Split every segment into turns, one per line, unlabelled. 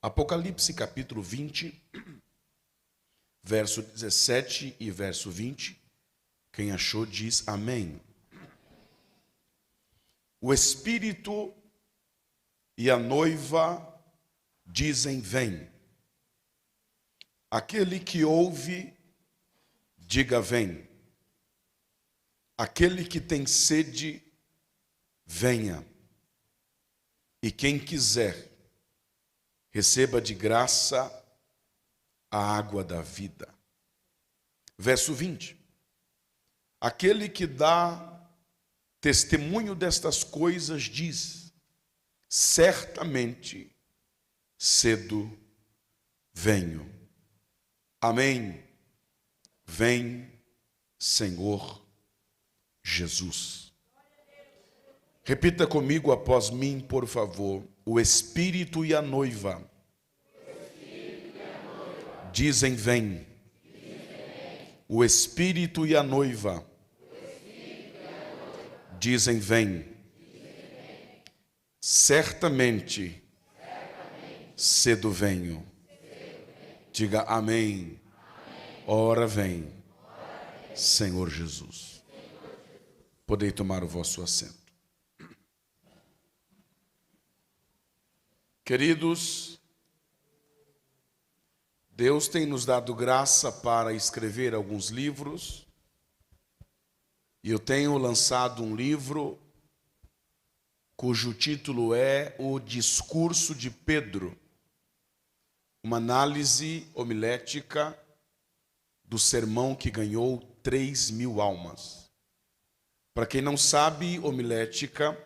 Apocalipse capítulo 20, verso 17 e verso 20. Quem achou diz amém. O Espírito e a noiva dizem vem. Aquele que ouve, diga vem. Aquele que tem sede, venha. E quem quiser, receba de graça a água da vida. Verso 20. Aquele que dá testemunho destas coisas diz: certamente cedo venho. Amém. Vem, Senhor Jesus. Repita comigo após mim, por favor. O Espírito e a noiva dizem vem. O Espírito e a noiva dizem vem. Certamente cedo venho. Diga amém. Ora vem, Senhor Jesus. Podei tomar o vosso assento. Queridos, Deus tem nos dado graça para escrever alguns livros, e eu tenho lançado um livro cujo título é O Discurso de Pedro, uma análise homilética do sermão que ganhou 3.000 almas. Para quem não sabe, homilética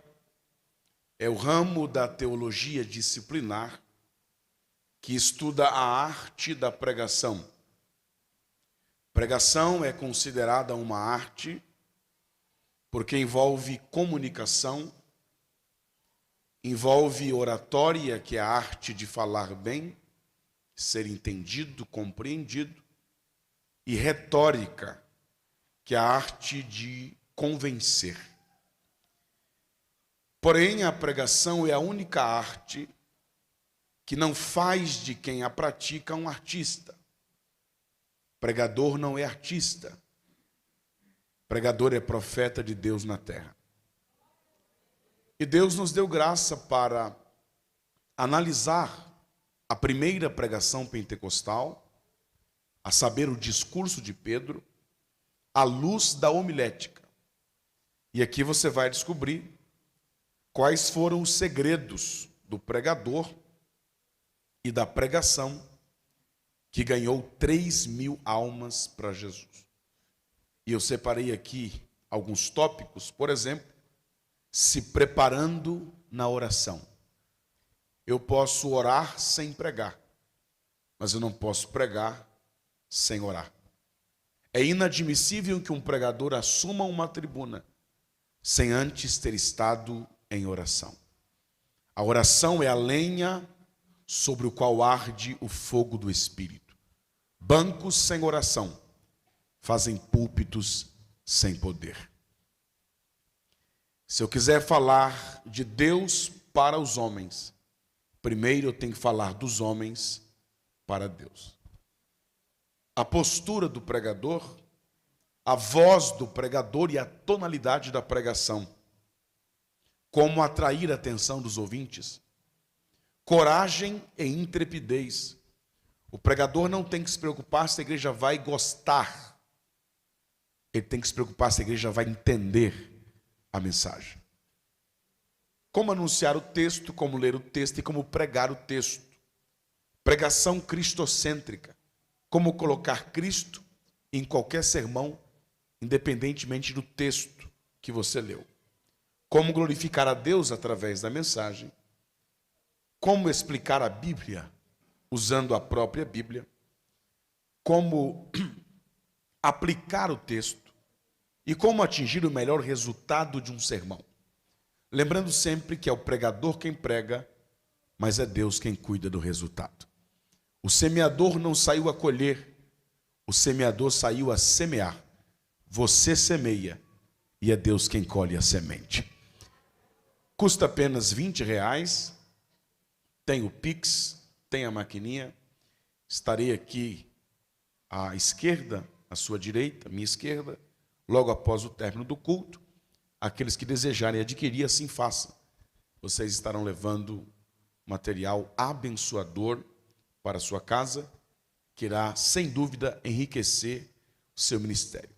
é o ramo da teologia disciplinar que estuda a arte da pregação. Pregação é considerada uma arte porque envolve comunicação, envolve oratória, que é a arte de falar bem, ser entendido, compreendido, e retórica, que é a arte de convencer. Porém, a pregação é a única arte que não faz de quem a pratica um artista. Pregador não é artista. Pregador é profeta de Deus na terra. E Deus nos deu graça para analisar a primeira pregação pentecostal, a saber, o discurso de Pedro, à luz da homilética. E aqui você vai descobrir quais foram os segredos do pregador e da pregação que ganhou 3.000 almas para Jesus. E eu separei aqui alguns tópicos, por exemplo, se preparando na oração. Eu posso orar sem pregar, mas eu não posso pregar sem orar. É inadmissível que um pregador assuma uma tribuna sem antes ter estado em oração. A oração é a lenha sobre o qual arde o fogo do Espírito. Bancos sem oração fazem púlpitos sem poder. Se eu quiser falar de Deus para os homens, primeiro eu tenho que falar dos homens para Deus. A postura do pregador, a voz do pregador e a tonalidade da pregação. Como atrair a atenção dos ouvintes. Coragem e intrepidez. O pregador não tem que se preocupar se a igreja vai gostar. Ele tem que se preocupar se a igreja vai entender a mensagem. Como anunciar o texto, como ler o texto e como pregar o texto. Pregação cristocêntrica. Como colocar Cristo em qualquer sermão, independentemente do texto que você leu. Como glorificar a Deus através da mensagem. Como explicar a Bíblia usando a própria Bíblia. Como aplicar o texto. E como atingir o melhor resultado de um sermão. Lembrando sempre que é o pregador quem prega, mas é Deus quem cuida do resultado. O semeador não saiu a colher, o semeador saiu a semear. Você semeia e é Deus quem colhe a semente. Custa apenas R$20, tem o Pix, tem a maquininha. Estarei aqui à esquerda, à sua direita, à minha esquerda, logo após o término do culto. Aqueles que desejarem adquirir, assim façam. Vocês estarão levando material abençoador para a sua casa, que irá, sem dúvida, enriquecer o seu ministério.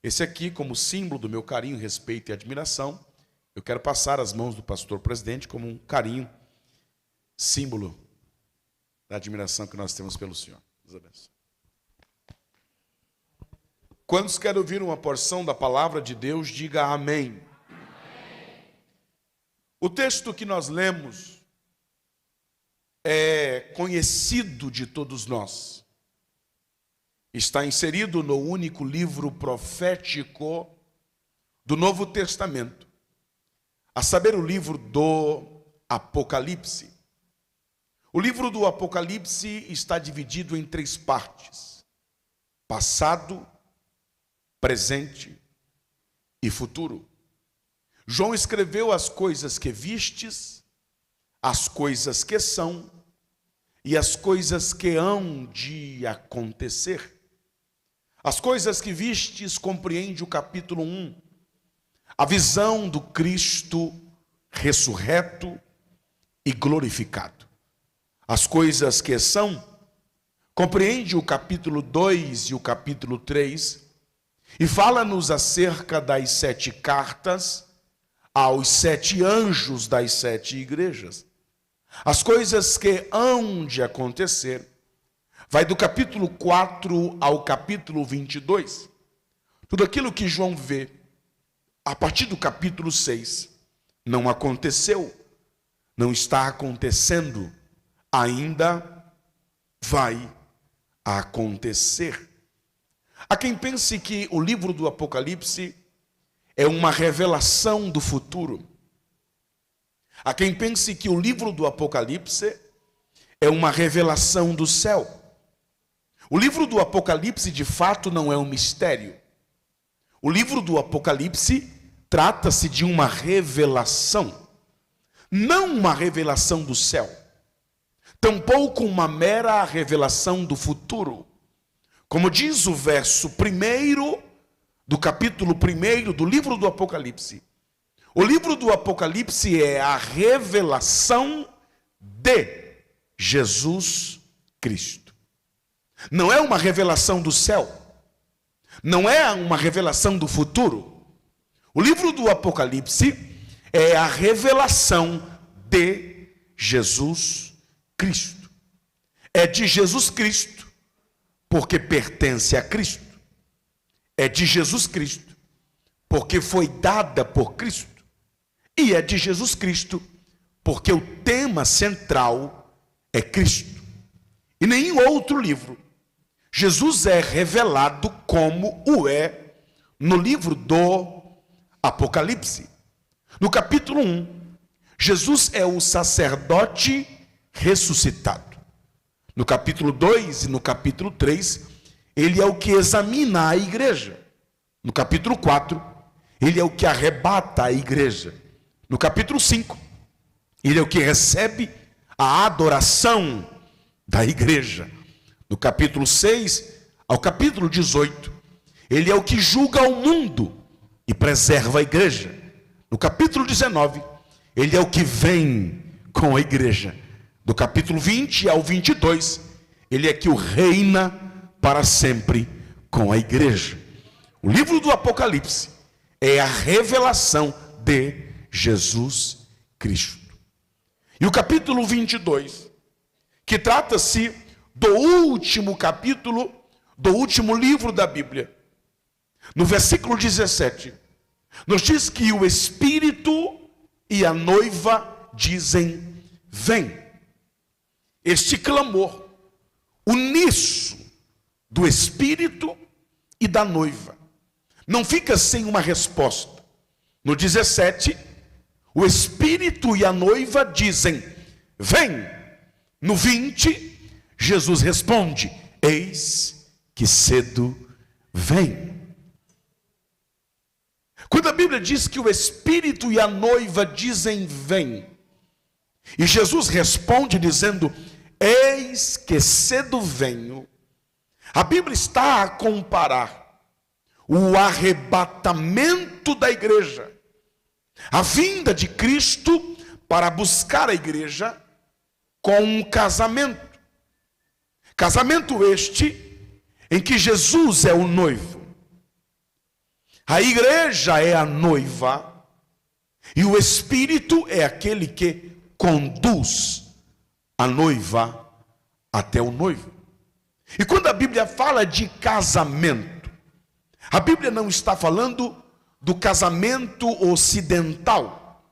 Esse aqui, como símbolo do meu carinho, respeito e admiração, eu quero passar às mãos do pastor presidente como um carinho, símbolo da admiração que nós temos pelo Senhor. Deus abençoe. Quantos querem ouvir uma porção da palavra de Deus, diga amém. Amém. O texto que nós lemos é conhecido de todos nós. Está inserido no único livro profético do Novo Testamento, a saber, o livro do Apocalipse. O livro do Apocalipse está dividido em 3 partes: passado, presente e futuro. João escreveu as coisas que vistes, as coisas que são e as coisas que hão de acontecer. As coisas que vistes compreende o capítulo 1, a visão do Cristo ressurreto e glorificado. As coisas que são compreende o capítulo 2 e o capítulo 3, e fala-nos acerca das 7 cartas aos 7 anjos das 7 igrejas. As coisas que hão de acontecer vai do capítulo 4 ao capítulo 22. Tudo aquilo que João vê a partir do capítulo 6 não aconteceu, não está acontecendo, ainda vai acontecer. Há quem pense que o livro do Apocalipse é uma revelação do futuro. Há quem pense que o livro do Apocalipse é uma revelação do céu. O livro do Apocalipse, de fato, não é um mistério. O livro do Apocalipse trata-se de uma revelação, não uma revelação do céu, tampouco uma mera revelação do futuro. Como diz o verso 1 do capítulo 1 do livro do Apocalipse, o livro do Apocalipse é a revelação de Jesus Cristo. Não é uma revelação do céu, não é uma revelação do futuro. O livro do Apocalipse é a revelação de Jesus Cristo. É de Jesus Cristo, porque pertence a Cristo. É de Jesus Cristo, porque foi dada por Cristo. E é de Jesus Cristo, porque o tema central é Cristo. E nenhum outro livro Jesus é revelado como o é no livro do Apocalipse. No capítulo 1, Jesus é o sacerdote ressuscitado. No capítulo 2 e no capítulo 3, ele é o que examina a igreja. No capítulo 4, ele é o que arrebata a igreja. No capítulo 5, ele é o que recebe a adoração da igreja. No capítulo 6 ao capítulo 18, ele é o que julga o mundo e preserva a igreja. No capítulo 19, ele é o que vem com a igreja. Do capítulo 20 ao 22, ele é que o reina para sempre com a igreja. O livro do Apocalipse é a revelação de Jesus Cristo. E o capítulo 22, que trata-se do último capítulo, do último livro da Bíblia. No versículo 17, nos diz que o Espírito e a noiva dizem, vem. Este clamor uníssono do Espírito e da noiva não fica sem uma resposta. No 17, o Espírito e a noiva dizem, vem. No 20, Jesus responde, eis que cedo vem. Quando a Bíblia diz que o Espírito e a noiva dizem, vem, e Jesus responde dizendo, eis que cedo venho. A Bíblia está a comparar o arrebatamento da igreja, a vinda de Cristo para buscar a igreja, com um casamento. Casamento este em que Jesus é o noivo, a igreja é a noiva, e o Espírito é aquele que conduz a noiva até o noivo. E quando a Bíblia fala de casamento, a Bíblia não está falando do casamento ocidental.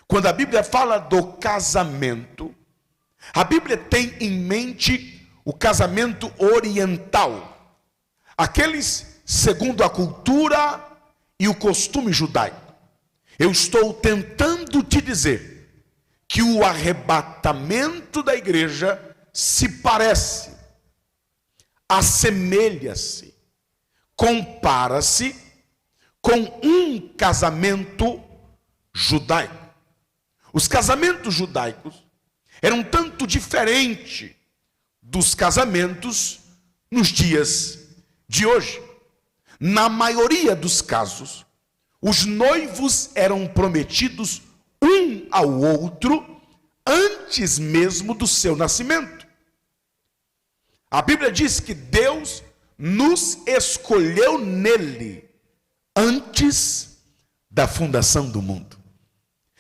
Quando a Bíblia fala do casamento, a Bíblia tem em mente o casamento oriental, aqueles segundo a cultura e o costume judaico. Eu estou tentando te dizer que o arrebatamento da igreja se parece, assemelha-se, compara-se com um casamento judaico. Os casamentos judaicos eram tanto diferentes dos casamentos nos dias de hoje. Na maioria dos casos, os noivos eram prometidos um ao outro antes mesmo do seu nascimento. A Bíblia diz que Deus nos escolheu nele antes da fundação do mundo.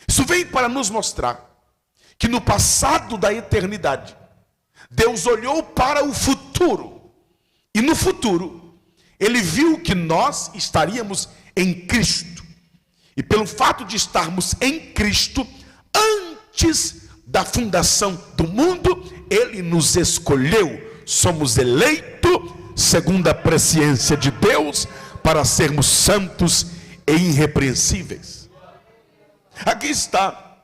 Isso vem para nos mostrar que no passado da eternidade, Deus olhou para o futuro, e no futuro, Ele viu que nós estaríamos em Cristo, e pelo fato de estarmos em Cristo, antes da fundação do mundo, Ele nos escolheu, somos eleitos, segundo a presciência de Deus, para sermos santos e irrepreensíveis. Aqui está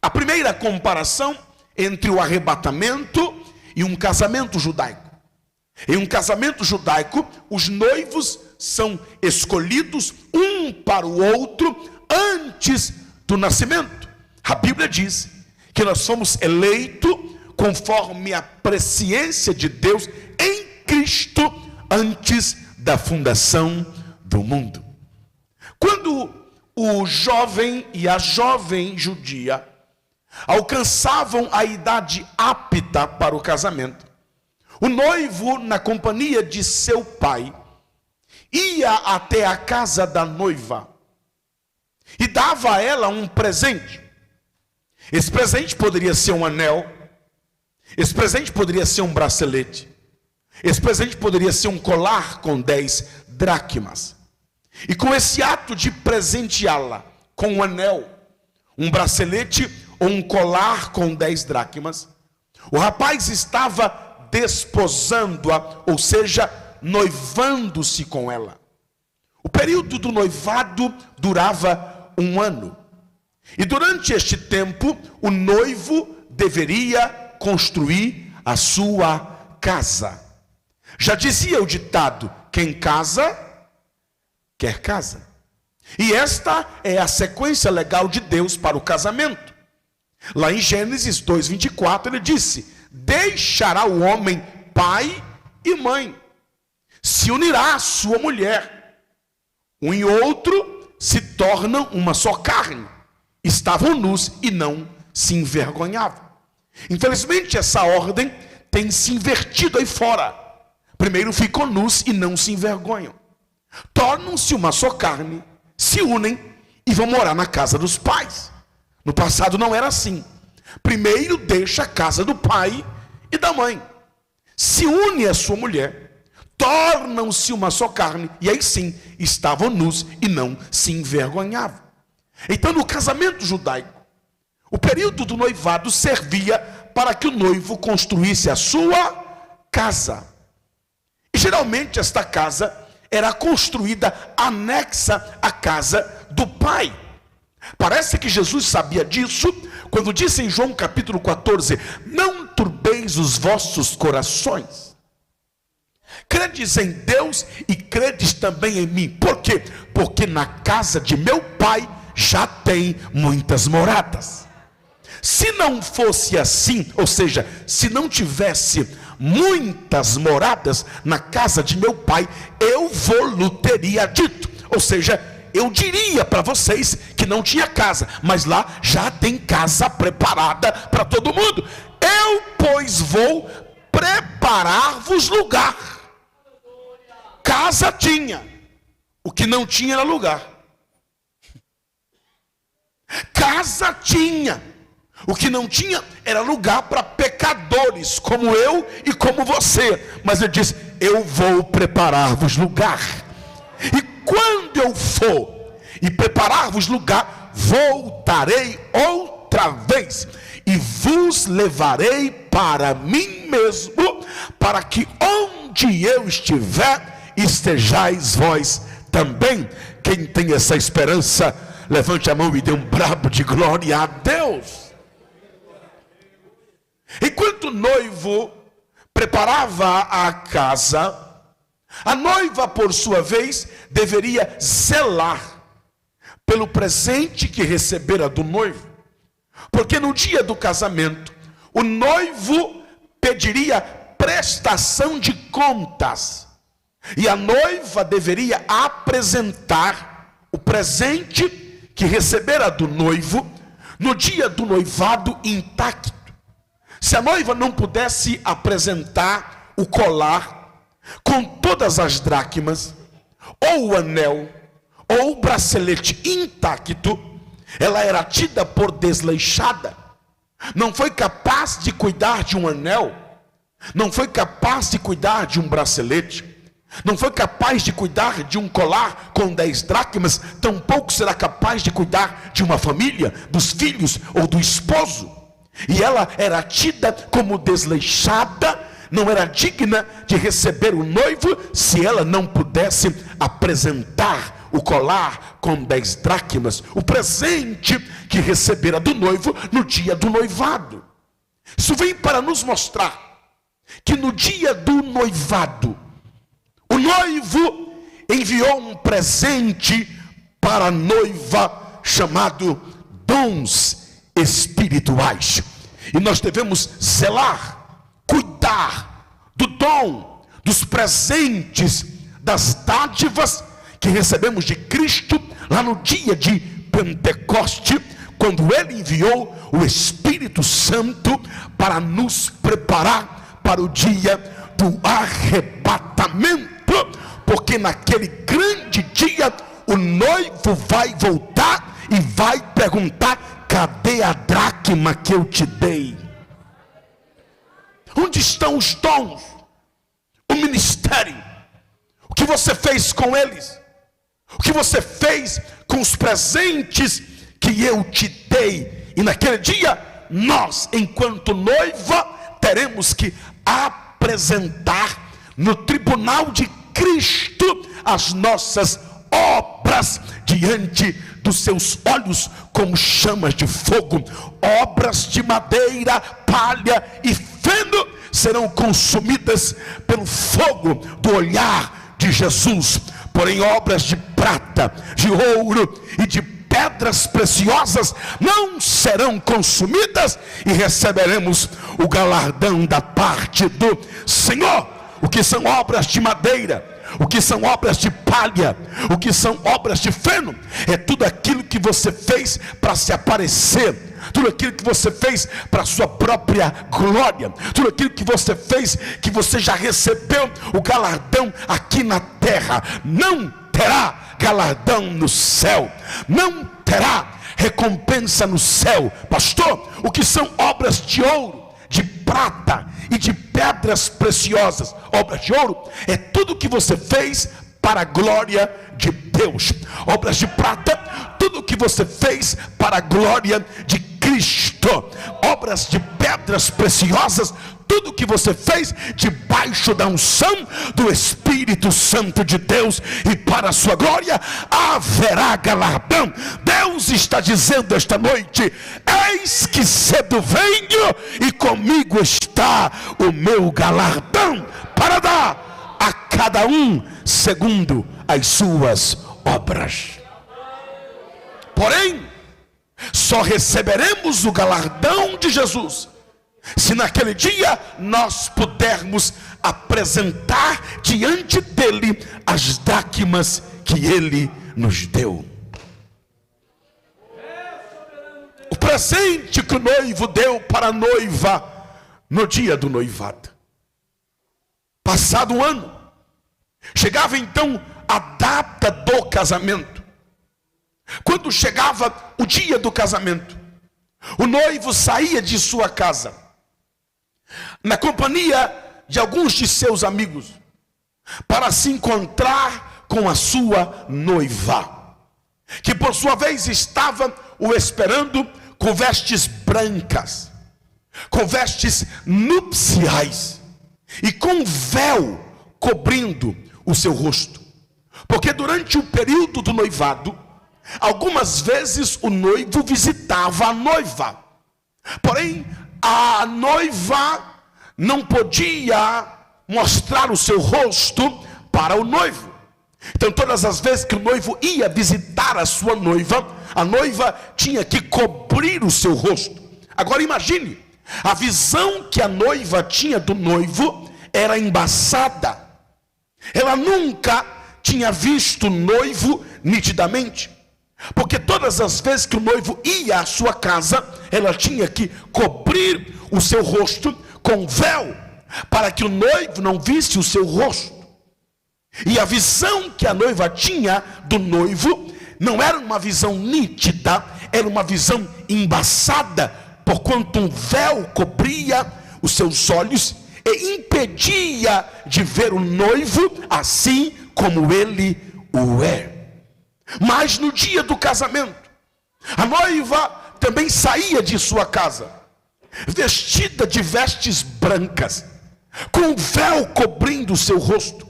a primeira comparação entre o arrebatamento e um casamento judaico. Em um casamento judaico, os noivos são escolhidos um para o outro antes do nascimento. A Bíblia diz que nós somos eleitos conforme a presciência de Deus em Cristo antes da fundação do mundo. Quando o jovem e a jovem judia alcançavam a idade apta para o casamento, o noivo, na companhia de seu pai, ia até a casa da noiva e dava a ela um presente. Esse presente poderia ser um anel, esse presente poderia ser um bracelete, esse presente poderia ser um colar com 10 dracmas. E com esse ato de presenteá-la com um anel, um bracelete ou um colar com 10 dracmas, o rapaz estava desposando-a, ou seja, noivando-se com ela. O período do noivado durava 1 ano. E durante este tempo, o noivo deveria construir a sua casa. Já dizia o ditado: quem casa, quer casa. E esta é a sequência legal de Deus para o casamento. Lá em Gênesis 2:24 ele disse: deixará o homem pai e mãe, se unirá à sua mulher, um e outro se tornam uma só carne. Estavam nus e não se envergonhavam. Infelizmente essa ordem tem se invertido aí fora. Primeiro ficam nus e não se envergonham, tornam-se uma só carne, se unem e vão morar na casa dos pais. No passado não era assim. Primeiro deixa a casa do pai e da mãe, se une à sua mulher, tornam-se uma só carne, e aí sim estavam nus e não se envergonhavam. Então no casamento judaico, o período do noivado servia para que o noivo construísse a sua casa. E geralmente esta casa era construída anexa à casa do pai. Parece que Jesus sabia disso quando disse em João capítulo 14: não turbeis os vossos corações. Credes em Deus e credes também em mim. Por quê? Porque na casa de meu pai já tem muitas moradas. Se não fosse assim, ou seja, se não tivesse muitas moradas na casa de meu pai, eu vou-lhe teria dito. Ou seja, eu diria para vocês que não tinha casa, mas lá já tem casa preparada para todo mundo. Eu, pois, vou preparar-vos lugar. Casa tinha, o que não tinha era lugar. Casa tinha, o que não tinha era lugar para pecadores como eu e como você. Mas ele diz: eu vou preparar-vos lugar. E quando eu for e preparar-vos lugar, voltarei outra vez e vos levarei para mim mesmo, para que onde eu estiver, estejais vós também. Quem tem essa esperança, levante a mão e dê um brado de glória a Deus. Enquanto o noivo preparava a casa, a noiva, por sua vez, deveria zelar pelo presente que recebera do noivo. Porque no dia do casamento, o noivo pediria prestação de contas. E a noiva deveria apresentar o presente que recebera do noivo no dia do noivado intacto. Se a noiva não pudesse apresentar o colar com todas as dracmas, ou o anel, ou o bracelete intacto, ela era tida por desleixada. Não foi capaz de cuidar de um anel, não foi capaz de cuidar de um bracelete, não foi capaz de cuidar de um colar com 10 dracmas, tampouco será capaz de cuidar de uma família, dos filhos ou do esposo. E ela era tida como desleixada, não era digna de receber o noivo se ela não pudesse apresentar o colar com 10 dracmas, o presente que recebera do noivo no dia do noivado. Isso vem para nos mostrar que no dia do noivado, o noivo enviou um presente para a noiva chamado dons espirituais. E nós devemos zelar, cuidar do dom, dos presentes, das dádivas que recebemos de Cristo lá no dia de Pentecoste, quando ele enviou o Espírito Santo para nos preparar para o dia do arrebatamento, porque naquele grande dia o noivo vai voltar e vai perguntar: cadê a dracma que eu te dei? Onde estão os dons, o ministério, o que você fez com eles, o que você fez com os presentes que eu te dei? E naquele dia nós, enquanto noiva, teremos que apresentar no tribunal de Cristo as nossas obras diante dos seus olhos como chamas de fogo. Obras de madeira, palha e feno serão consumidas pelo fogo do olhar de Jesus. Porém, obras de prata, de ouro e de pedras preciosas não serão consumidas, e receberemos o galardão da parte do Senhor. O que são obras de madeira, o que são obras de palha, o que são obras de feno? É tudo aquilo que você fez para se aparecer, tudo aquilo que você fez para a sua própria glória, tudo aquilo que você fez, que você já recebeu o galardão aqui na terra. Não terá galardão no céu, não terá recompensa no céu. Pastor, o que são obras de ouro, de prata e de pedras preciosas? Obras de ouro é tudo que você fez para a glória de Deus. Obras de prata, tudo que você fez para a glória de Cristo. Obras de pedras preciosas, tudo que você fez debaixo da unção do Espírito Santo de Deus e para a sua glória haverá galardão. Deus está dizendo esta noite: eis que cedo venho e comigo está o meu galardão para dar a cada um segundo as suas obras. Porém, Só receberemos o galardão de Jesus se naquele dia nós pudermos apresentar diante dele as dracmas que ele nos deu. O presente que o noivo deu para a noiva no dia do noivado. Passado um ano, chegava então a data do casamento. Quando chegava o dia do casamento, o noivo saía de sua casa, na companhia de alguns de seus amigos, para se encontrar com a sua noiva, que por sua vez estava o esperando com vestes brancas, com vestes nupciais e com véu cobrindo o seu rosto. Porque durante o período do noivado, algumas vezes o noivo visitava a noiva, porém a noiva não podia mostrar o seu rosto para o noivo. Então todas as vezes que o noivo ia visitar a sua noiva, a noiva tinha que cobrir o seu rosto. Agora imagine, a visão que a noiva tinha do noivo era embaçada. Ela nunca tinha visto o noivo nitidamente, porque todas as vezes que o noivo ia à sua casa, ela tinha que cobrir o seu rosto com véu, para que o noivo não visse o seu rosto. E a visão que a noiva tinha do noivo não era uma visão nítida, era uma visão embaçada, porquanto um véu cobria os seus olhos e impedia de ver o noivo assim como ele o é. Mas no dia do casamento, a noiva também saía de sua casa, vestida de vestes brancas, com um véu cobrindo o seu rosto,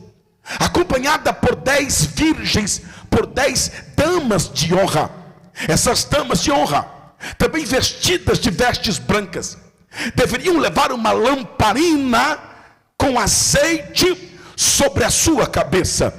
acompanhada por 10 virgens, por 10 damas de honra. Essas damas de honra, também vestidas de vestes brancas, deveriam levar uma lamparina com azeite sobre a sua cabeça,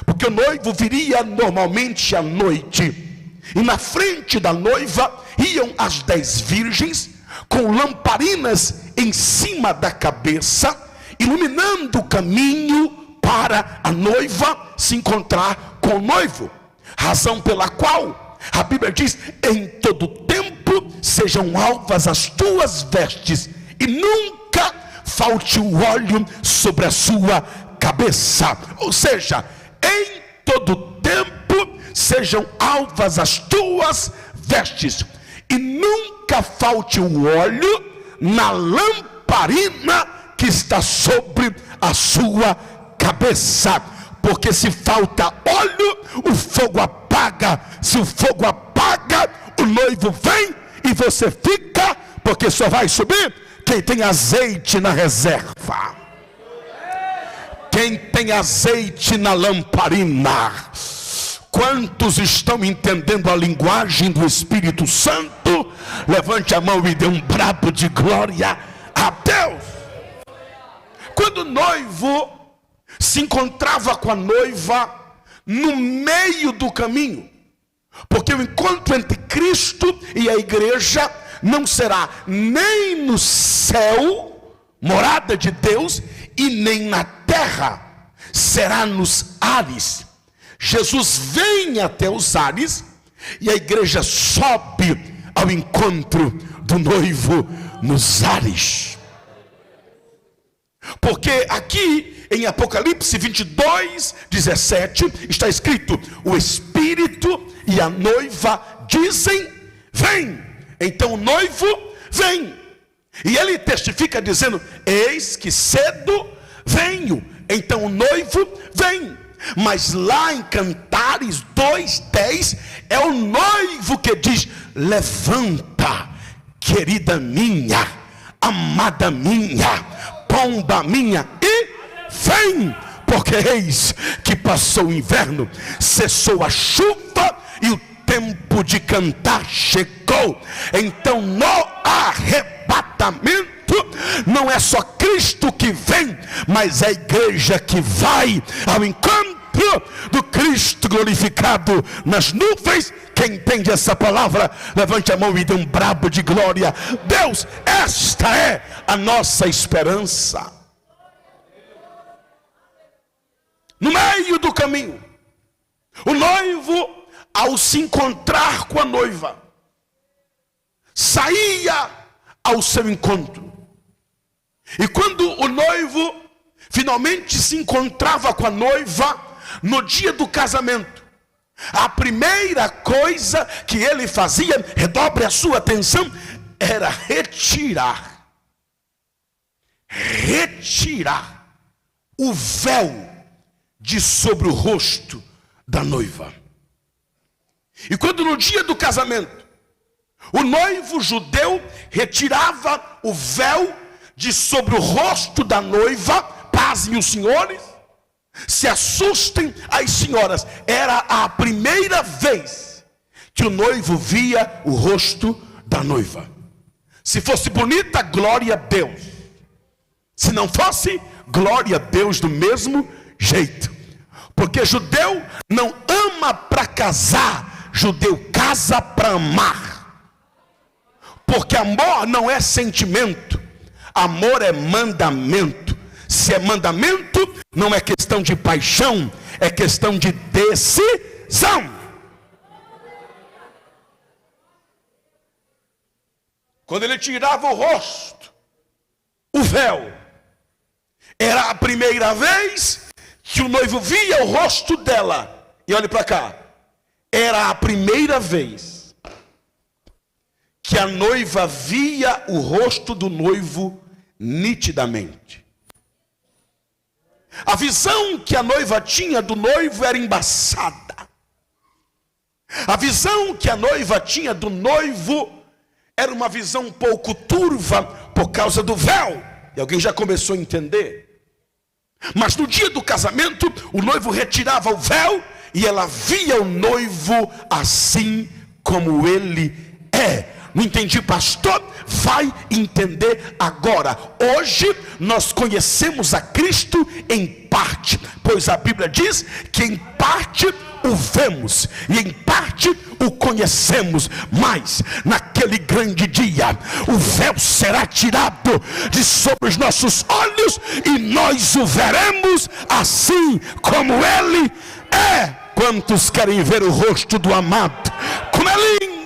porque o noivo viria normalmente à noite, e na frente da noiva iam as 10 virgens com lamparinas em cima da cabeça, iluminando o caminho para a noiva se encontrar com o noivo. Razão pela qual a Bíblia diz: em todo tempo sejam alvas as tuas vestes, e nunca falte o óleo sobre a sua cabeça. Ou seja, em todo tempo sejam alvas as tuas vestes, e nunca falte o óleo na lamparina que está sobre a sua cabeça, porque se falta óleo, o fogo apaga. Se o fogo apaga, o noivo vem e você fica, porque só vai subir quem tem azeite na reserva, quem tem azeite na lamparina. Quantos estão entendendo a linguagem do Espírito Santo? Levante a mão e dê um brado de glória a Deus. Quando o noivo se encontrava com a noiva no meio do caminho, porque o encontro entre Cristo e a igreja não será nem no céu, morada de Deus, e nem na terra, será nos ares. Jesus vem até os ares e a igreja sobe ao encontro do noivo nos ares. Porque aqui em Apocalipse 22, 17 está escrito: o Espírito e a noiva dizem: vem. Então o noivo vem, e ele testifica dizendo: eis que cedo venho. Então o noivo vem. Mas lá em Cantares 2:10 é o noivo que diz: levanta, querida minha, amada minha, pomba minha, e vem, porque eis que passou o inverno, cessou a chuva e o tempo de cantar chegou. Então no arrebatamento não é só Cristo que vem, mas é a igreja que vai ao encontro do Cristo glorificado nas nuvens. Quem entende essa palavra, levante a mão e dê um brado de glória. Deus, esta é a nossa esperança. No meio do caminho, o noivo, ao se encontrar com a noiva, saía ao seu encontro. E quando o noivo finalmente se encontrava com a noiva, no dia do casamento, a primeira coisa que ele fazia, redobre a sua atenção, era retirar o véu de sobre o rosto da noiva. E quando no dia do casamento, o noivo judeu retirava o véu de sobre o rosto da noiva, pasmem os senhores, se assustem as senhoras, era a primeira vez que o noivo via o rosto da noiva. Se fosse bonita, glória a Deus. Se não fosse, glória a Deus do mesmo jeito. Porque judeu não ama para casar, judeu casa para amar. Porque amor não é sentimento, amor é mandamento. Se é mandamento, não é questão de paixão, é questão de decisão. Quando ele tirava o rosto, o véu, era a primeira vez que o noivo via o rosto dela. E olhe para cá, era a primeira vez que a noiva via o rosto do noivo nitidamente. A visão que a noiva tinha do noivo era embaçada. A visão que a noiva tinha do noivo era uma visão um pouco turva por causa do véu. E alguém já começou a entender. Mas no dia do casamento, o noivo retirava o véu e ela via o noivo assim como ele é. Não entendi, pastor? Vai entender agora. Hoje nós conhecemos a Cristo em parte, pois a Bíblia diz que em parte o vemos e em parte o conhecemos, mas naquele grande dia o véu será tirado de sobre os nossos olhos e nós o veremos assim como ele é. Quantos querem ver o rosto do amado? Como é lindo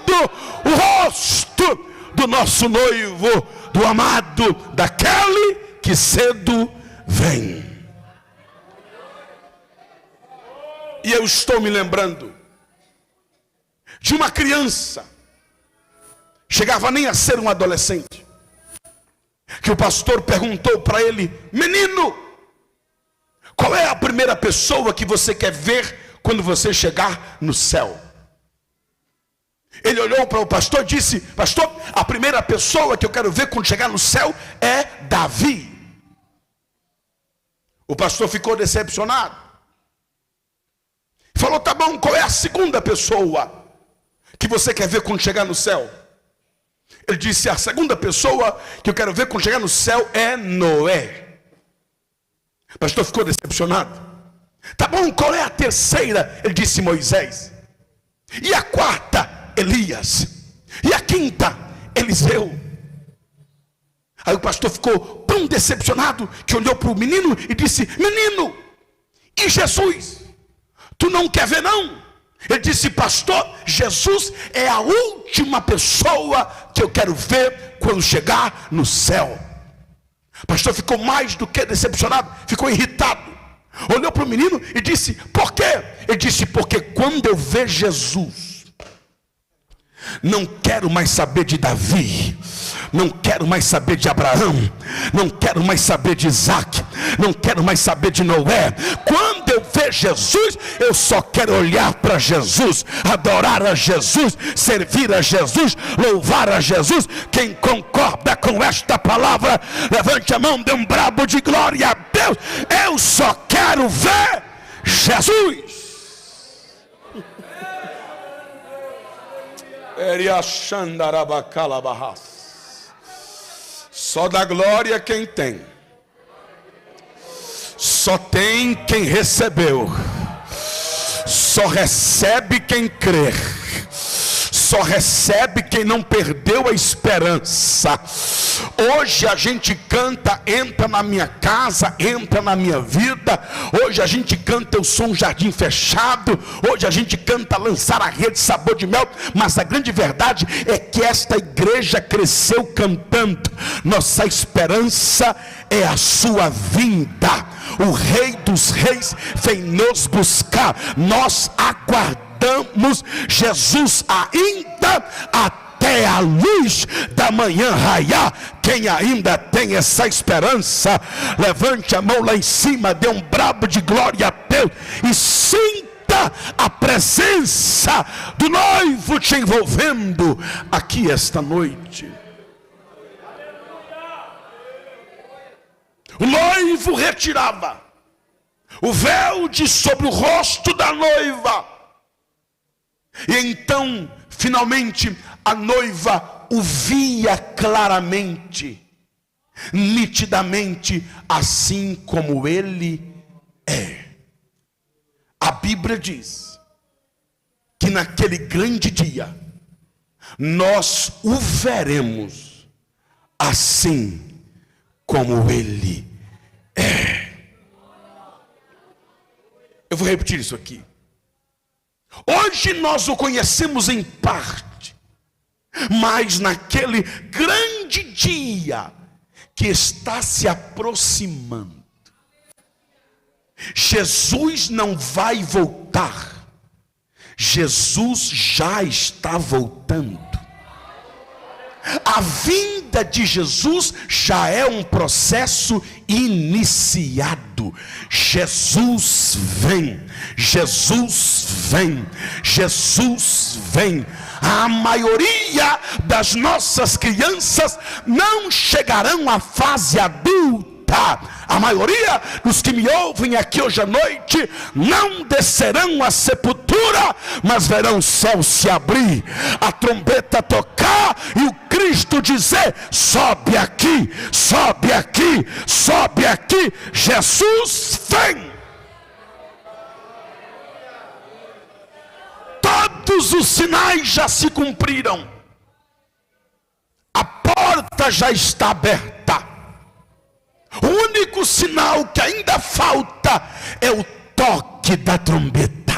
o rosto do nosso noivo, do amado, daquele que cedo vem. E eu estou me lembrando de uma criança, chegava nem a ser um adolescente, que o pastor perguntou para ele: menino, qual é a primeira pessoa que você quer ver quando você chegar no céu? Ele olhou para o pastor e disse: pastor, a primeira pessoa que eu quero ver quando chegar no céu é Davi. O pastor ficou decepcionado. Falou: tá bom, qual é a segunda pessoa que você quer ver quando chegar no céu? Ele disse: a segunda pessoa que eu quero ver quando chegar no céu é Noé. O pastor ficou decepcionado. Tá bom, qual é a terceira? Ele disse: Moisés. E a quarta? Elias. E a quinta? Eliseu. Aí o pastor ficou tão decepcionado que olhou para o menino e disse: menino, e Jesus? Tu não quer ver não? Ele disse: pastor, Jesus é a última pessoa que eu quero ver quando chegar no céu. O pastor ficou mais do que decepcionado, ficou irritado. Olhou para o menino e disse: por quê? Ele disse: porque quando eu ver Jesus, não quero mais saber de Davi, não quero mais saber de Abraão, não quero mais saber de Isaac, não quero mais saber de Noé. Quando eu ver Jesus, eu só quero olhar para Jesus, adorar a Jesus, servir a Jesus, louvar a Jesus. Quem concorda com esta palavra, levante a mão, dê um brado de glória a Deus. Eu só quero ver Jesus. Só dá glória quem tem. Só tem quem recebeu. Só recebe quem crer. Só recebe quem não perdeu a esperança. Hoje a gente canta, entra na minha casa, entra na minha vida. Hoje a gente canta, eu sou um jardim fechado. Hoje a gente canta, lançar a rede, sabor de mel. Mas a grande verdade é que esta igreja cresceu cantando: nossa esperança é a sua vinda. O Rei dos Reis vem nos buscar. Nós aguardamos Jesus ainda até a luz da manhã raiar. Quem ainda tem essa esperança, levante a mão lá em cima, dê um brabo de glória a Deus e sinta a presença do noivo te envolvendo aqui esta noite. O noivo retirava o véu de sobre o rosto da noiva, e então finalmente a noiva o via claramente, nitidamente, assim como ele é. A Bíblia diz que naquele grande dia nós o veremos assim como ele é. Eu vou repetir isso aqui. Hoje nós o conhecemos em parte, mas naquele grande dia que está se aproximando, Jesus não vai voltar. Jesus já está voltando. A vinda de Jesus já é um processo iniciado. Jesus vem, Jesus vem, Jesus vem. A maioria das nossas crianças não chegarão à fase adulta. A maioria dos que me ouvem aqui hoje à noite não descerão à sepultura, mas verão o céu se abrir, a trombeta tocar e o Cristo dizer: sobe aqui, sobe aqui, sobe aqui. Jesus vem. Todos os sinais já se cumpriram. A porta já está aberta. O único sinal que ainda falta é o toque da trombeta.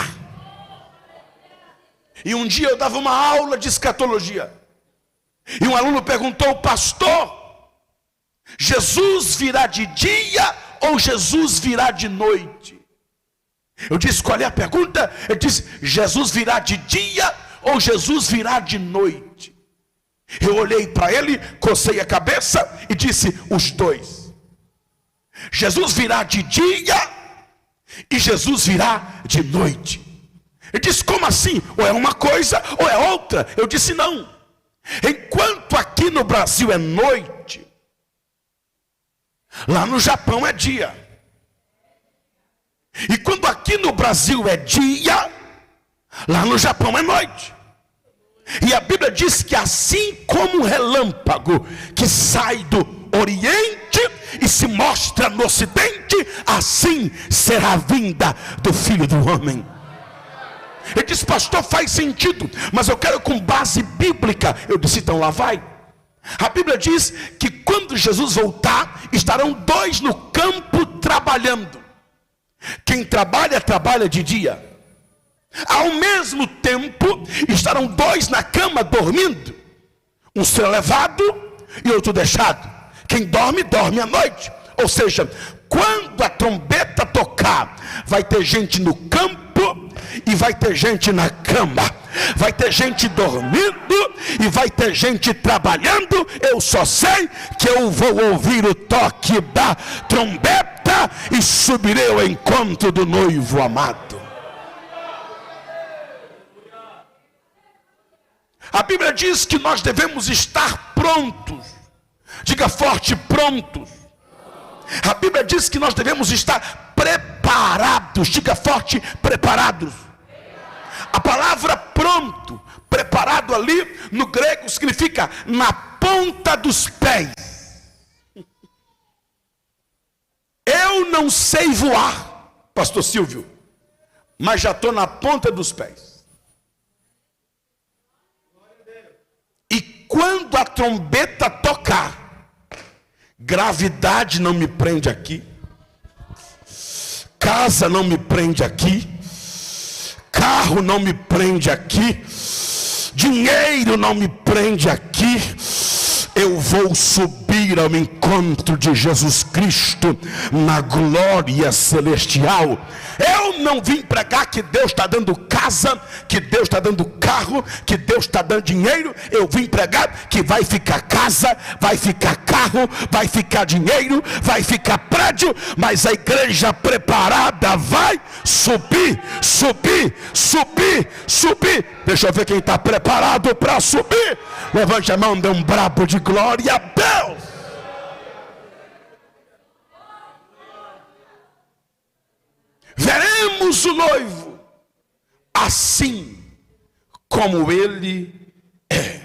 E um dia eu dava uma aula de escatologia, e um aluno perguntou: pastor, Jesus virá de dia ou Jesus virá de noite? Eu disse: qual é a pergunta? Ele disse: Jesus virá de dia ou Jesus virá de noite? Eu olhei para ele, cocei a cabeça e disse: os dois. Jesus virá de dia e Jesus virá de noite. Ele disse: como assim? Ou é uma coisa ou é outra? Eu disse: não. Enquanto aqui no Brasil é noite, lá no Japão é dia. E quando aqui no Brasil é dia, lá no Japão é noite. E a Bíblia diz que assim como um relâmpago que sai do Oriente e se mostra no Ocidente, assim será a vinda do Filho do Homem. Ele disse: pastor, faz sentido, mas eu quero com base bíblica. Eu disse: então lá vai. A Bíblia diz que quando Jesus voltar, estarão dois no campo trabalhando. Quem trabalha, trabalha de dia. Ao mesmo tempo, estarão dois na cama dormindo. Um ser levado e outro deixado. Quem dorme, dorme à noite. Ou seja, quando a trombeta tocar, vai ter gente no campo e vai ter gente na cama. Vai ter gente dormindo e vai ter gente trabalhando. Eu só sei que eu vou ouvir o toque da trombeta e subirei ao encontro do noivo amado. A Bíblia diz que nós devemos estar prontos. Diga forte: prontos. A Bíblia diz que nós devemos estar preparados. Diga forte: preparados. A palavra pronto, preparado ali no grego significa na ponta dos pés. Eu não sei voar, pastor Silvio, mas já estou na ponta dos pés. E quando a trombeta tocar, gravidade não me prende aqui, casa não me prende aqui, carro não me prende aqui, dinheiro não me prende aqui. Eu vou subir ao encontro de Jesus Cristo na glória celestial. Eu não vim pregar que Deus está dando casa, que Deus está dando carro, que Deus está dando dinheiro. Eu vim pregar que vai ficar casa, vai ficar carro, vai ficar dinheiro, vai ficar prédio, mas a igreja preparada vai subir, subir, subir, subir. Deixa eu ver quem está preparado para subir. Levante a mão, dê um brabo de glória a Deus. Veremos o noivo assim como ele é.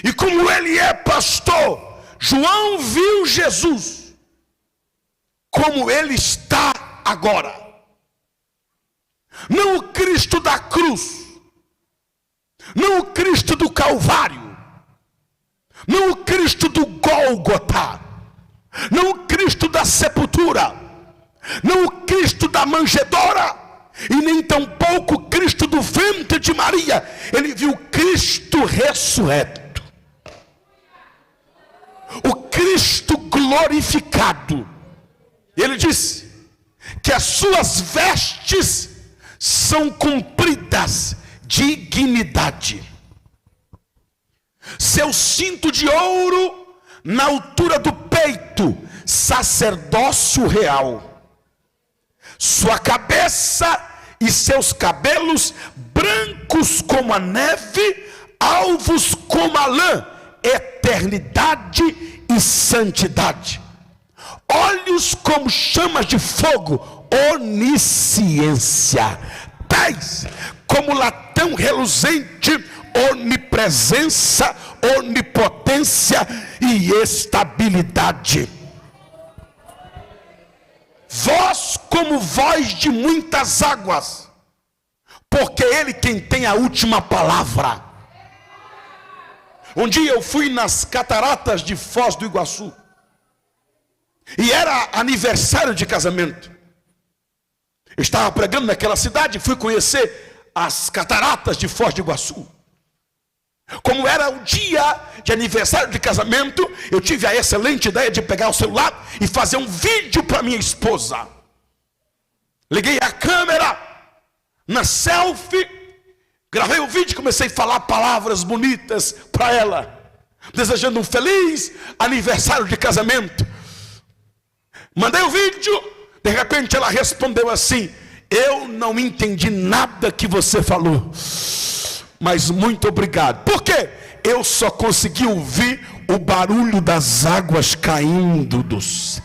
E como ele é, pastor, João viu Jesus como ele está agora. Não o Cristo da cruz, não o Cristo do Calvário, não o Cristo do Gólgota, não o Cristo da sepultura, não o Cristo da manjedoura, e nem tampouco o Cristo do ventre de Maria. Ele viu Cristo ressurreto, o Cristo glorificado. Ele disse que as suas vestes são compridas de dignidade, seu cinto de ouro na altura do peito, sacerdócio real, sua cabeça e seus cabelos brancos como a neve, alvos como a lã, eternidade e santidade, olhos como chamas de fogo, onisciência, pés como latão reluzente, onipresença, onipotência e estabilidade. Voz como voz de muitas águas, porque ele quem tem a última palavra. Um dia eu fui nas cataratas de Foz do Iguaçu, e era aniversário de casamento. Eu estava pregando naquela cidade, fui conhecer as cataratas de Foz do Iguaçu. Como era o dia de aniversário de casamento, eu tive a excelente ideia de pegar o celular e fazer um vídeo para minha esposa. Liguei a câmera na selfie, gravei o vídeo e comecei a falar palavras bonitas para ela, desejando um feliz aniversário de casamento. Mandei o vídeo, de repente ela respondeu assim: eu não entendi nada que você falou, mas muito obrigado. Por quê? Eu só consegui ouvir o barulho das águas caindo do céu.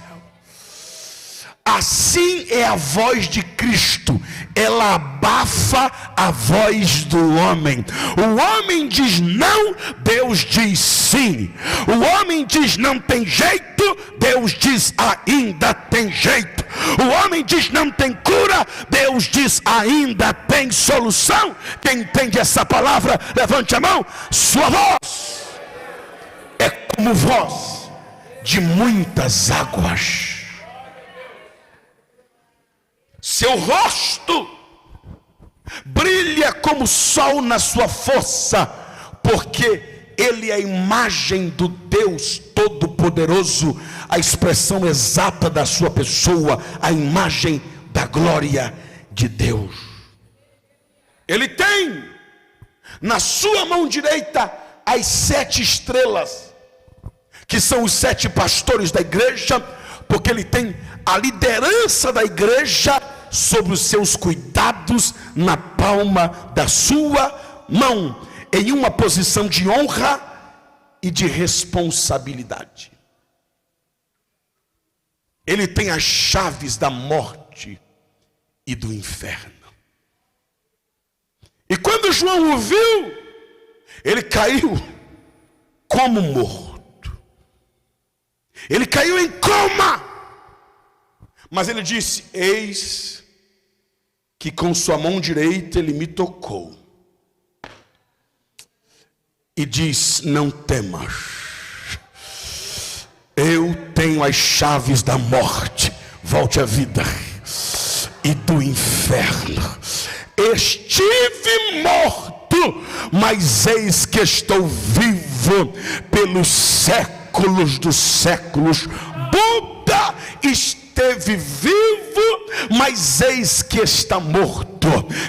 Assim é a voz de Cristo, ela abafa a voz do homem. O homem diz não, Deus diz sim. O homem diz não tem jeito, Deus diz ainda tem jeito. O homem diz não tem cura, Deus diz ainda tem solução. Quem entende essa palavra, levante a mão. Sua voz é como voz de muitas águas. Seu rosto brilha como o sol na sua força, porque ele é a imagem do Deus Todo-Poderoso, a expressão exata da sua pessoa, a imagem da glória de Deus. Ele tem na sua mão direita as 7 estrelas, que são os 7 pastores da igreja, porque ele tem a liderança da igreja sobre os seus cuidados na palma da sua mão, em uma posição de honra e de responsabilidade. Ele tem as chaves da morte e do inferno. E quando João o viu, ele caiu como morto. Ele caiu em coma. Mas ele disse: eis que que com sua mão direita ele me tocou e diz: não temas, eu tenho as chaves da morte, volte à vida, e do inferno. Estive morto, mas eis que estou vivo pelos séculos dos séculos. Buda esteve vivo, mas eis que está morto.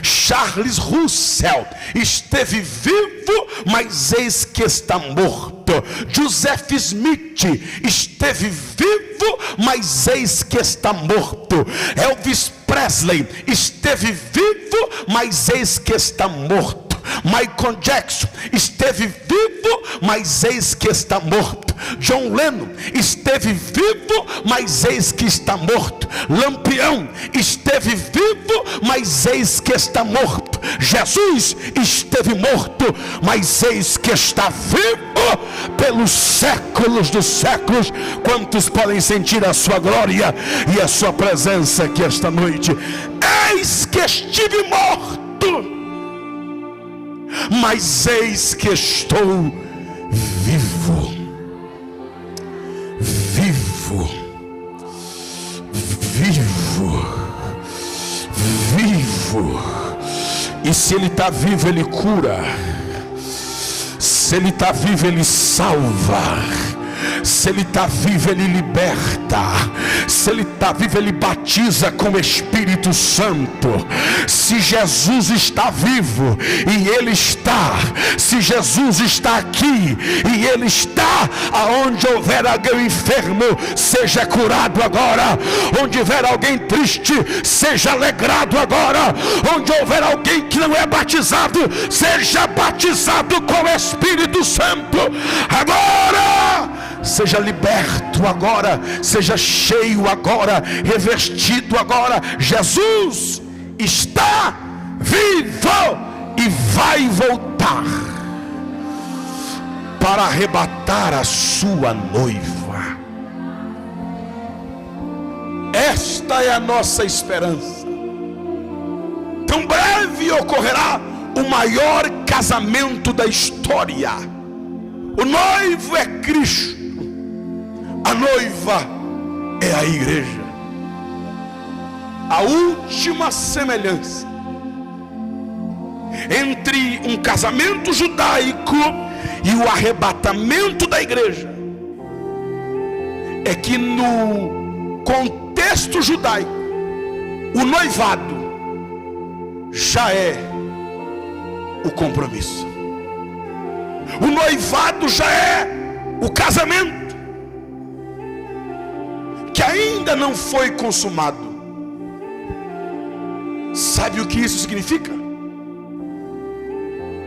Charles Russell esteve vivo, mas eis que está morto. Joseph Smith esteve vivo, mas eis que está morto. Elvis Presley esteve vivo, mas eis que está morto. Michael Jackson esteve vivo, mas eis que está morto. John Lennon esteve vivo, mas eis que está morto. Lampião esteve vivo, mas eis que está morto. Jesus esteve morto, mas eis que está vivo pelos séculos dos séculos. Quantos podem sentir a sua glória e a sua presença aqui esta noite? Eis que estive morto, mas eis que estou vivo, vivo, vivo, vivo. E se ele está vivo, ele cura. Se ele está vivo, ele salva. Se ele está vivo, ele liberta. Se ele está vivo, ele batiza com o Espírito Santo. Se Jesus está vivo, e ele está, se Jesus está aqui, e ele está, aonde houver alguém enfermo, seja curado agora. Onde houver alguém triste, seja alegrado agora. Onde houver alguém que não é batizado, seja batizado com o Espírito Santo agora. Seja liberto agora, seja cheio agora, revestido agora. Jesus está vivo e vai voltar para arrebatar a sua noiva. Esta é a nossa esperança. Tão breve ocorrerá o maior casamento da história. O noivo é Cristo, a noiva é a igreja. A última semelhança entre um casamento judaico e o arrebatamento da igreja é que no contexto judaico o noivado já é o compromisso. O noivado já é o casamento que ainda não foi consumado. Sabe o que isso significa?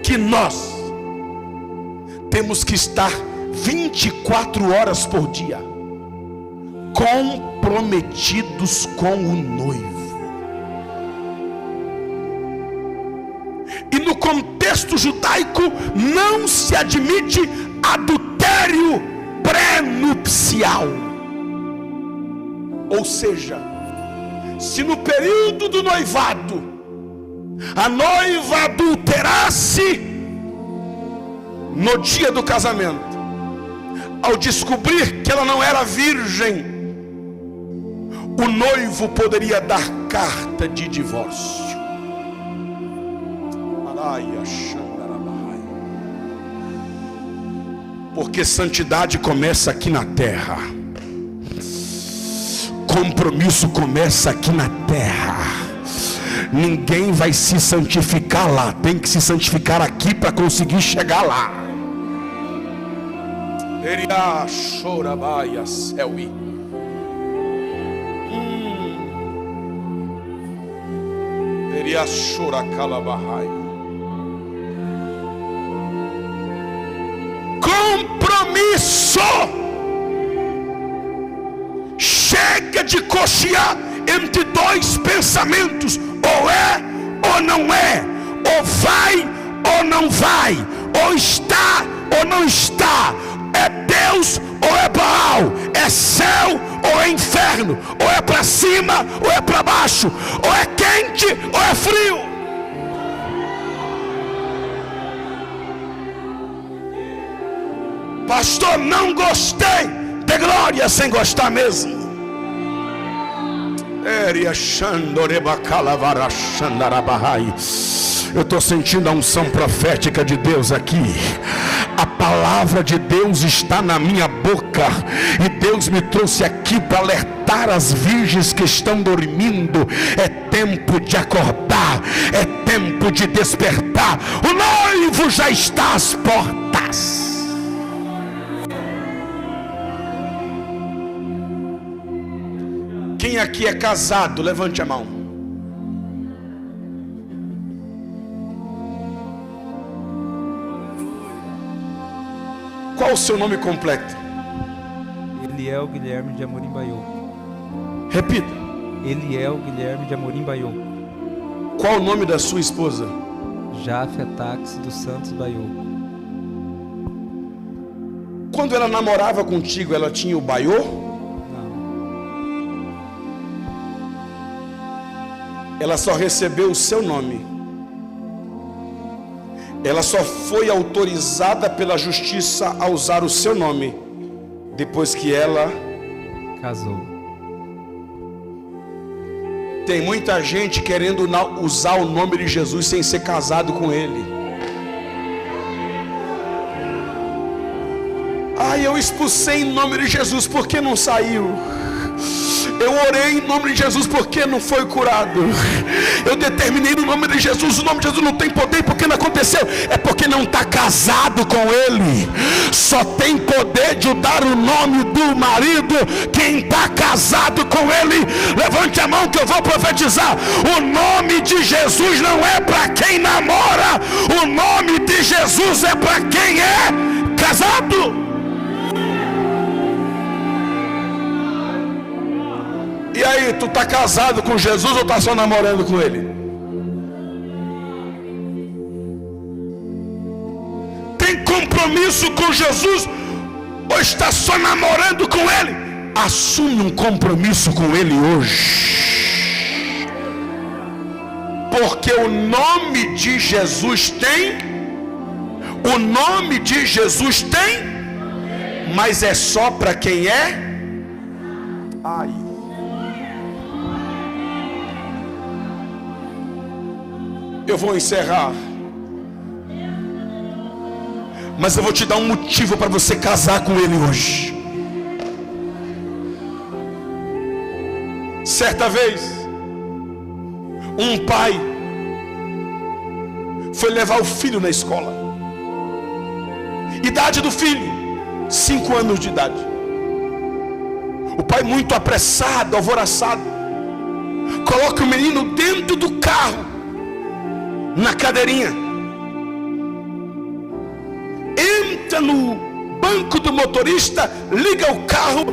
Que nós temos que estar 24 horas por dia comprometidos com o noivo. E no contexto judaico não se admite adultério pré-nupcial. Ou seja, se no período do noivado a noiva adulterasse, no dia do casamento, ao descobrir que ela não era virgem, o noivo poderia dar carta de divórcio. Porque santidade começa aqui na terra. Compromisso começa aqui na terra. Ninguém vai se santificar lá, tem que se santificar aqui para conseguir chegar lá. Eria chorabaia selwi. Eria choracalabahai. Compromisso. Chega de cochear entre dois pensamentos. Ou é ou não é. Ou vai ou não vai. Ou está ou não está. É Deus ou é Baal, é céu ou é inferno, ou é para cima ou é para baixo, ou é quente ou é frio. Pastor, não gostei de glória sem gostar mesmo. Eu estou sentindo a unção profética de Deus aqui. A palavra de Deus está na minha boca, e Deus me trouxe aqui para alertar as virgens que estão dormindo. É tempo de acordar, é tempo de despertar. O noivo já está às portas. Quem aqui é casado, levante a mão. Qual o seu nome completo?
Eliel Guilherme de Amorim Baiô.
Repita.
Eliel Guilherme de Amorim Baiô.
Qual o nome da sua esposa?
Jafia Táxi dos Santos Baiô.
Quando ela namorava contigo, ela tinha o Baiô?
Não.
Ela só recebeu o seu nome. Ela só foi autorizada pela justiça a usar o seu nome depois que ela
Casou.
Tem muita gente querendo usar o nome de Jesus sem ser casado com ele. Eu expulsei em nome de Jesus, por que não saiu? Eu orei em nome de Jesus, porque não foi curado? Eu determinei no nome de Jesus, o nome de Jesus não tem poder, porque não aconteceu? É porque não está casado com ele. Só tem poder de dar o nome do marido quem está casado com ele. Levante a mão que eu vou profetizar. O nome de Jesus não é para quem namora, o nome de Jesus é para quem é casado. E aí, tu está casado com Jesus ou está só namorando com ele? Tem compromisso com Jesus ou está só namorando com ele? Assume um compromisso com ele hoje. Porque o nome de Jesus tem, o nome de Jesus tem, mas é só para quem é. Eu vou encerrar, mas eu vou te dar um motivo para você casar com ele hoje. Certa vez, um pai foi levar o filho na escola. Idade do filho, 5 anos de idade. O pai, muito apressado, alvoroçado, coloca o menino dentro do carro, na cadeirinha, entra no banco do motorista, liga o carro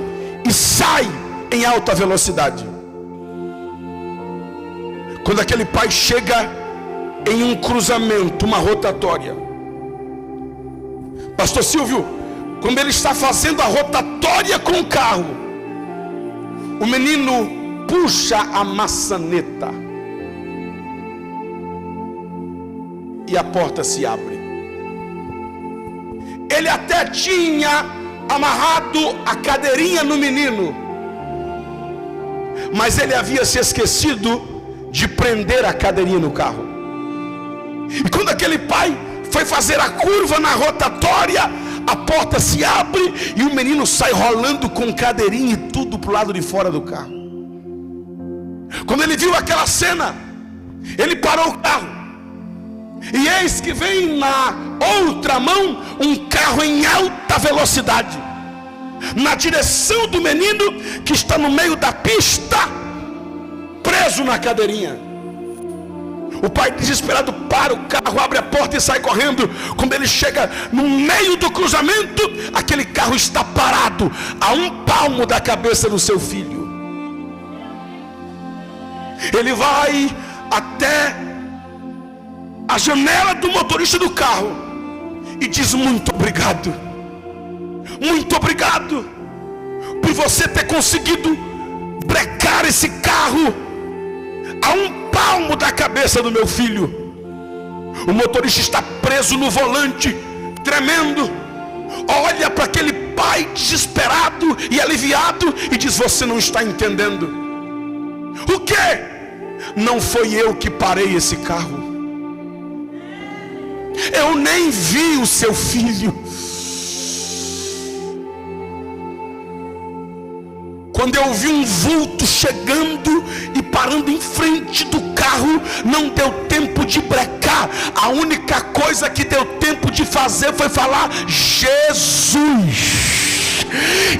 e sai em alta velocidade. Quando aquele pai chega em um cruzamento, uma rotatória, pastor Silvio, quando ele está fazendo a rotatória com o carro, o menino puxa a maçaneta e a porta se abre. Ele até tinha amarrado a cadeirinha no menino, mas ele havia se esquecido de prender a cadeirinha no carro. E quando aquele pai foi fazer a curva na rotatória, a porta se abre e o menino sai rolando com cadeirinha e tudo para o lado de fora do carro. Quando ele viu aquela cena, ele parou o carro. E eis que vem na outra mão um carro em alta velocidade, na direção do menino que está no meio da pista, preso na cadeirinha. O pai, desesperado, para o carro, abre a porta e sai correndo. Quando ele chega no meio do cruzamento, aquele carro está parado a 1 palmo da cabeça do seu filho. Ele vai até a janela do motorista do carro e diz: muito obrigado, Muito obrigado por você ter conseguido brecar esse carro a um palmo da cabeça do meu filho. O motorista está preso no volante, tremendo. Olha para aquele pai desesperado e aliviado e diz: você não está entendendo. O quê? Não foi eu que parei esse carro. Eu nem vi o seu filho. Quando eu vi um vulto chegando e parando em frente do carro, não deu tempo de brecar. A única coisa que deu tempo de fazer foi falar Jesus.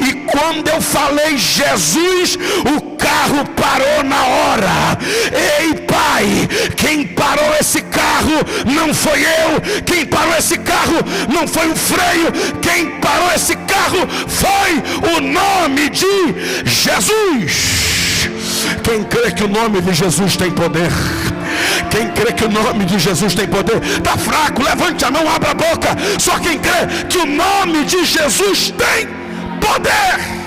E quando eu falei Jesus, o carro parou na hora. Ei, Pai, quem parou esse carro não foi eu. Quem parou esse carro não foi o freio. Quem parou esse carro foi o nome de Jesus. Quem crê que o nome de Jesus tem poder? Quem crê que o nome de Jesus tem poder? Está fraco, levante a mão, abra a boca. Só quem crê que o nome de Jesus tem poder.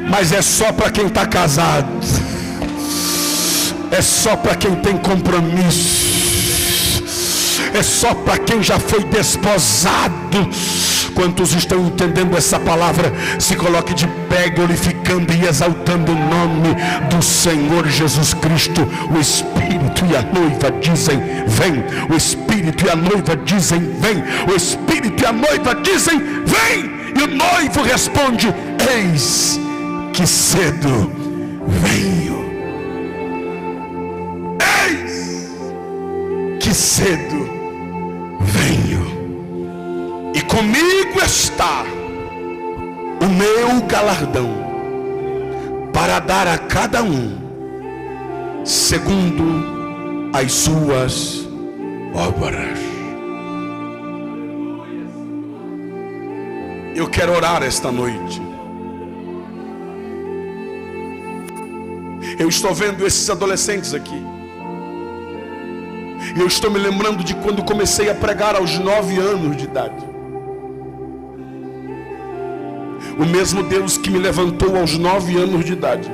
Mas é só para quem está casado. É só para quem tem compromisso. É só para quem já foi desposado. Quantos estão entendendo essa palavra? Se coloque de pé, glorificando e exaltando o nome do Senhor Jesus Cristo. O Espírito e a noiva dizem: vem. O Espírito e a noiva dizem: vem. O Espírito e a noiva dizem: vem. E o noivo responde: eis que cedo venho. Eis que cedo venho. E comigo está o meu galardão, para dar a cada um segundo as suas obras. Eu quero orar esta noite. Eu estou vendo esses adolescentes aqui. E eu estou me lembrando de quando comecei a pregar aos 9 anos de idade. O mesmo Deus que me levantou aos 9 anos de idade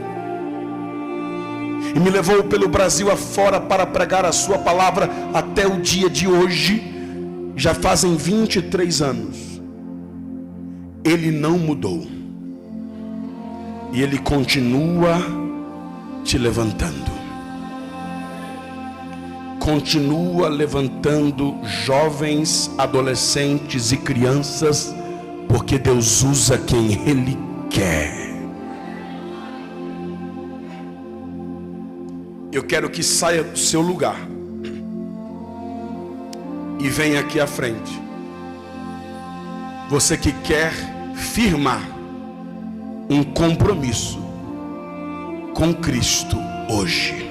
e me levou pelo Brasil afora para pregar a sua palavra até o dia de hoje, já fazem 23 anos. Ele não mudou. E Ele continua te levantando. Continua levantando jovens, adolescentes e crianças, porque Deus usa quem Ele quer. Eu quero que saia do seu lugar e venha aqui à frente. Você que quer firmar um compromisso com Cristo hoje.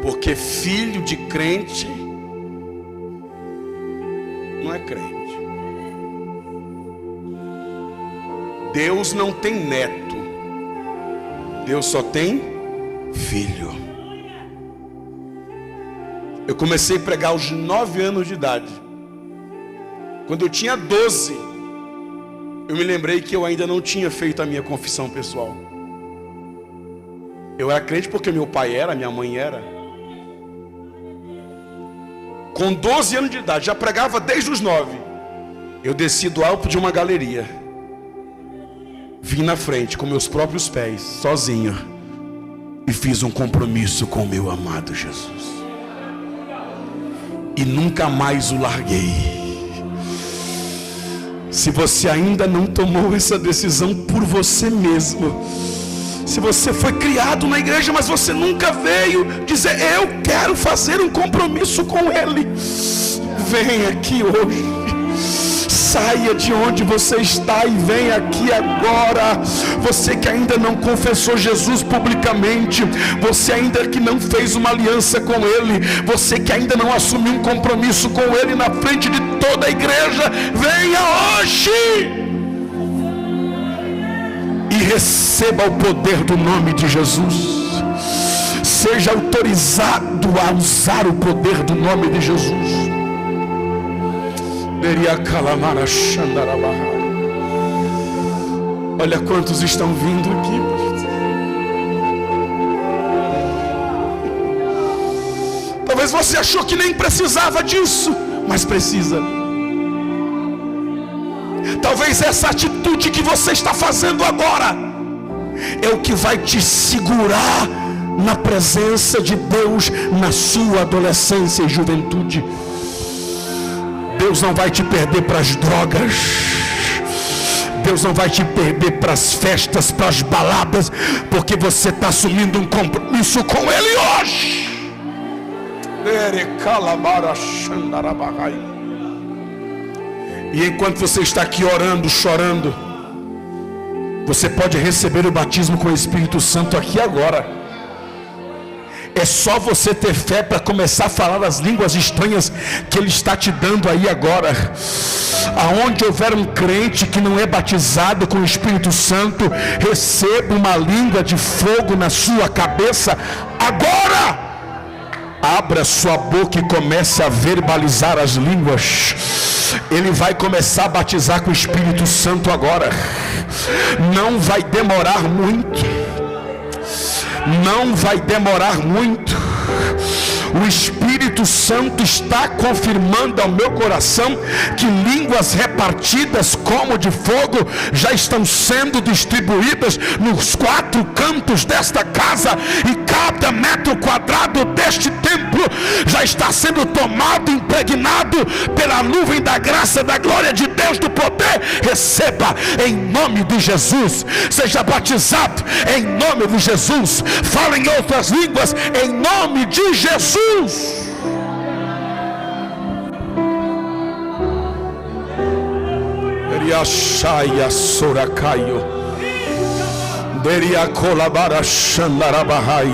Porque filho de crente não é crente. Deus não tem neto. Deus só tem filho. Eu comecei a pregar aos 9 anos de idade. Quando eu tinha 12, eu me lembrei que eu ainda não tinha feito a minha confissão pessoal. Eu era crente porque meu pai era, minha mãe era. Com 12 anos de idade, já pregava desde os 9. Eu desci do alto de uma galeria, vim na frente com meus próprios pés, sozinho, e fiz um compromisso com o meu amado Jesus. E nunca mais o larguei. Se você ainda não tomou essa decisão por você mesmo, se você foi criado na igreja, mas você nunca veio dizer: eu quero fazer um compromisso com Ele, vem aqui hoje. Saia de onde você está e vem aqui agora. Você que ainda não confessou Jesus publicamente, você ainda que não fez uma aliança com Ele, você que ainda não assumiu um compromisso com Ele na frente de toda a igreja, venha hoje e receba o poder do nome de Jesus. seja autorizado a usar o poder do nome de Jesus. Olha quantos estão vindo aqui. Talvez você achou que nem precisava disso, mas precisa. Talvez essa atitude que você está fazendo agora é o que vai te segurar na presença de Deus na sua adolescência e juventude. Deus não vai te perder para as drogas. Deus não vai te perder para as festas, para as baladas, porque você está assumindo um compromisso com Ele hoje. E enquanto você está aqui orando, chorando, você pode receber o batismo com o Espírito Santo aqui agora. É só você ter fé para começar a falar as línguas estranhas que Ele está te dando aí agora. Aonde houver um crente que não é batizado com o Espírito Santo, receba uma língua de fogo na sua cabeça agora. Abra sua boca e comece a verbalizar as línguas. Ele vai começar a batizar com o Espírito Santo agora. Não vai demorar muito. Não vai demorar muito. O Espírito Santo está confirmando ao meu coração que línguas repartidas como de fogo já estão sendo distribuídas nos 4 cantos desta casa, e cada metro quadrado deste templo já está sendo tomado, impregnado pela nuvem da graça, da glória de Deus, do poder. Receba em nome de Jesus. Seja batizado em nome de Jesus. Fale em outras línguas em nome de Jesus. Riachaya Sorakayo Deria Kolabara Shandarabahai.